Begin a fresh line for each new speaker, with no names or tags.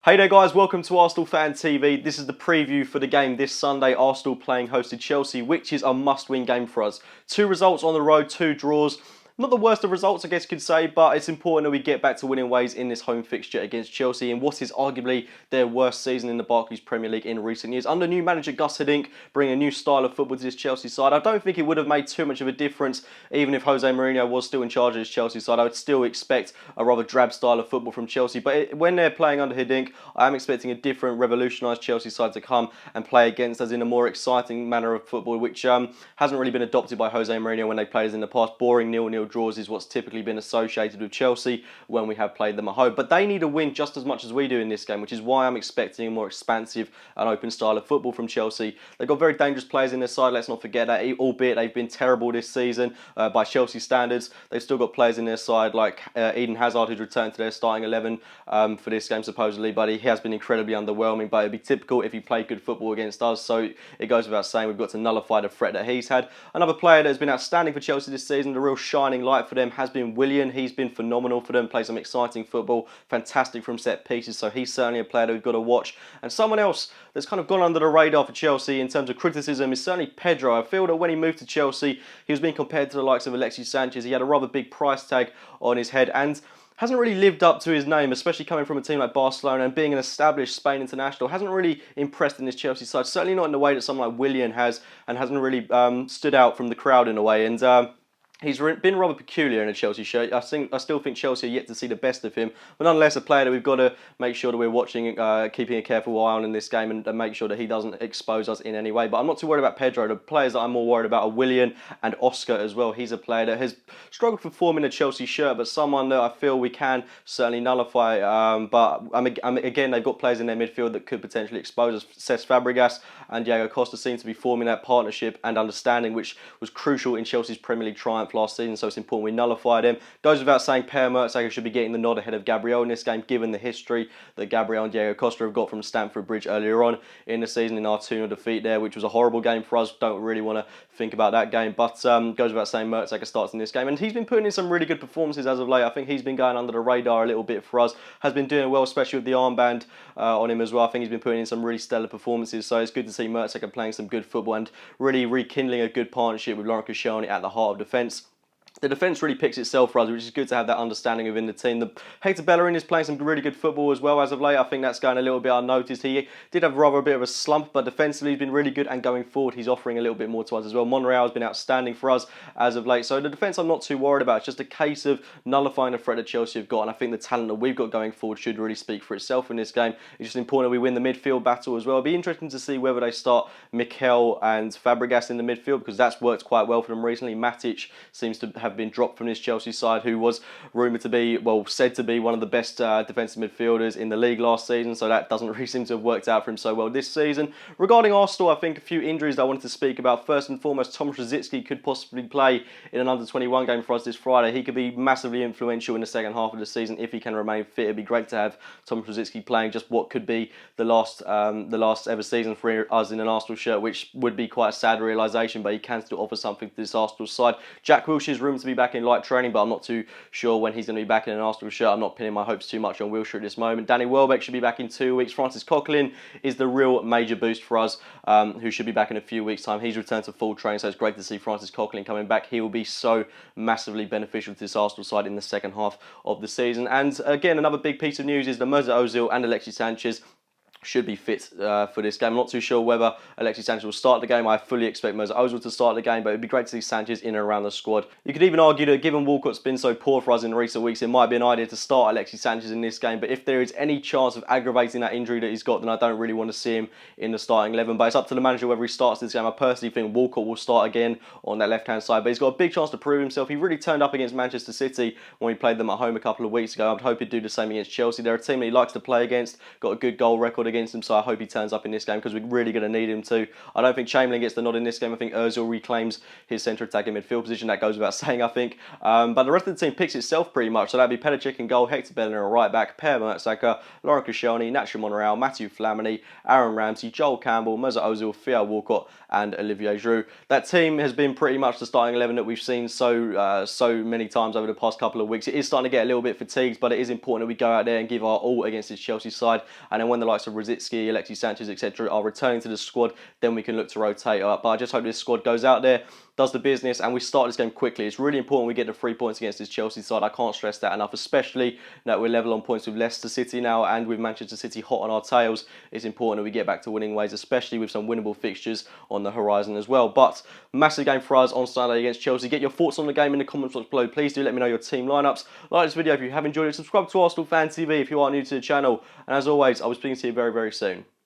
Hey there guys, welcome to Arsenal Fan TV. This is the preview for the game this Sunday. Arsenal playing host to Chelsea, which is a must-win game for us. 2 results on the road, 2 draws. Not the worst of results, I guess you could say, but it's important that we get back to winning ways in this home fixture against Chelsea in what is arguably their worst season in the Barclays Premier League in recent years. Under new manager Gus Hiddink, bringing a new style of football to this Chelsea side. I don't think it would have made too much of a difference, even if Jose Mourinho was still in charge of this Chelsea side. I would still expect a rather drab style of football from Chelsea, but when they're playing under Hiddink, I am expecting a different, revolutionised Chelsea side to come and play against us in a more exciting manner of football, which hasn't really been adopted by Jose Mourinho when they played us in the past. Boring 0-0 draws is what's typically been associated with Chelsea when we have played them at home. But they need a win just as much as we do in this game, which is why I'm expecting a more expansive and open style of football from Chelsea. They've got very dangerous players in their side, let's not forget that, albeit they've been terrible this season by Chelsea standards. They've still got players in their side like Eden Hazard, who's returned to their starting 11 for this game supposedly, but he has been incredibly underwhelming. But it'd be typical if he played good football against us, so it goes without saying we've got to nullify the threat that he's had. Another player that has been outstanding for Chelsea this season, the real shining light for them, has been Willian. He's been phenomenal for them, played some exciting football, fantastic from set pieces, so he's certainly a player that we've got to watch. And someone else that's kind of gone under the radar for Chelsea in terms of criticism is certainly Pedro. I feel that when he moved to Chelsea, he was being compared to the likes of Alexis Sanchez. He had a rather big price tag on his head and hasn't really lived up to his name, especially coming from a team like Barcelona and being an established Spain international. Hasn't really impressed in this Chelsea side, certainly not in the way that someone like Willian has, and hasn't really stood out from the crowd in a way. And he's been rather peculiar in a Chelsea shirt. I still think Chelsea are yet to see the best of him, but nonetheless a player that we've got to make sure that we're watching, keeping a careful eye on in this game and make sure that he doesn't expose us in any way. But I'm not too worried about Pedro. The players that I'm more worried about are Willian and Oscar as well. He's a player that has struggled for form in a Chelsea shirt, but someone that I feel we can certainly nullify. Again, they've got players in their midfield that could potentially expose us. Cesc Fabregas and Diego Costa seem to be forming that partnership and understanding, which was crucial in Chelsea's Premier League triumph last season, so it's important we nullify them. Goes without saying Per Mertesacker should be getting the nod ahead of Gabriel in this game, given the history that Gabriel and Diego Costa have got from Stamford Bridge earlier on in the season in our 2-0 defeat there, which was a horrible game for us. Don't really want to think about that game, but goes without saying Mertesacker starts in this game, and he's been putting in some really good performances as of late. I think he's been going under the radar a little bit for us, has been doing well, especially with the armband on him as well. I think he's been putting in some really stellar performances, so it's good to see Mertesacker playing some good football and really rekindling a good partnership with Laurent Koscielny at the heart of defence. The defence really picks itself for us, which is good to have that understanding within the team. Hector Bellerin is playing some really good football as well as of late. I think that's going a little bit unnoticed. He did have rather a bit of a slump, but defensively he's been really good, and going forward he's offering a little bit more to us as well. Monreal has been outstanding for us as of late, so the defence I'm not too worried about. It's just a case of nullifying the threat that Chelsea have got, and I think the talent that we've got going forward should really speak for itself in this game. It's just important we win the midfield battle as well. It'll be interesting to see whether they start Mikel and Fabregas in the midfield, because that's worked quite well for them recently. Matic seems to have been dropped from this Chelsea side, who was rumoured to be, well, said to be one of the best defensive midfielders in the league last season, so that doesn't really seem to have worked out for him so well this season. Regarding Arsenal, I think a few injuries that I wanted to speak about. First and foremost, Tomasz Rosicky could possibly play in an under-21 game for us this Friday. He could be massively influential in the second half of the season if he can remain fit. It'd be great to have Tomasz Rosicky playing just what could be the last ever season for us in an Arsenal shirt, which would be quite a sad realisation, but he can still offer something to this Arsenal side. Jack Wilshere is rumoured to be back in light training, but I'm not too sure when he's going to be back in an Arsenal shirt. I'm not pinning my hopes too much on Wilshere at this moment. Danny Welbeck should be back in 2 weeks. Francis Coquelin is the real major boost for us, who should be back in a few weeks' time. He's returned to full training, so it's great to see Francis Coquelin coming back. He will be so massively beneficial to this Arsenal side in the second half of the season. And again, another big piece of news is that Mesut Ozil and Alexis Sanchez should be fit for this game. I'm not too sure whether Alexis Sanchez will start the game. I fully expect Mesut Ozil to start the game, but it'd be great to see Sanchez in and around the squad. You could even argue that given Walcott's been so poor for us in recent weeks, it might be an idea to start Alexis Sanchez in this game, but if there is any chance of aggravating that injury that he's got, then I don't really want to see him in the starting 11, but it's up to the manager whether he starts this game. I personally think Walcott will start again on that left-hand side, but he's got a big chance to prove himself. He really turned up against Manchester City when we played them at home a couple of weeks ago. I'd hope he'd do the same against Chelsea. They're a team that he likes to play against, got a good goal record against him, so I hope he turns up in this game because we're really going to need him to. I don't think Chamberlain gets the nod in this game. I think Ozil reclaims his centre attacking midfield position. That goes without saying, I think. But the rest of the team picks itself pretty much. So that'd be Petr in goal, Hector Bellerin at right back, Per Mertesacker, Laurent Koscielny, Nacho Monreal, Matthew Flamini, Aaron Ramsey, Joel Campbell, Mesut Ozil, Theo Walcott, and Olivier Giroud. That team has been pretty much the starting 11 that we've seen so many times over the past couple of weeks. It is starting to get a little bit fatigued, but it is important that we go out there and give our all against this Chelsea side. And then when the likes of Rosicky, Alexis Sanchez, etc. are returning to the squad, then we can look to rotate up. But I just hope this squad goes out there, does the business, and we start this game quickly. It's really important we get the 3 points against this Chelsea side. I can't stress that enough, especially that we're level on points with Leicester City now and with Manchester City hot on our tails. It's important that we get back to winning ways, especially with some winnable fixtures on the horizon as well. But massive game for us on Sunday against Chelsea. Get your thoughts on the game in the comments box below. Please do let me know your team lineups. Like this video if you have enjoyed it. Subscribe to Arsenal Fan TV if you are new to the channel. And as always, I will speak to you very, very soon.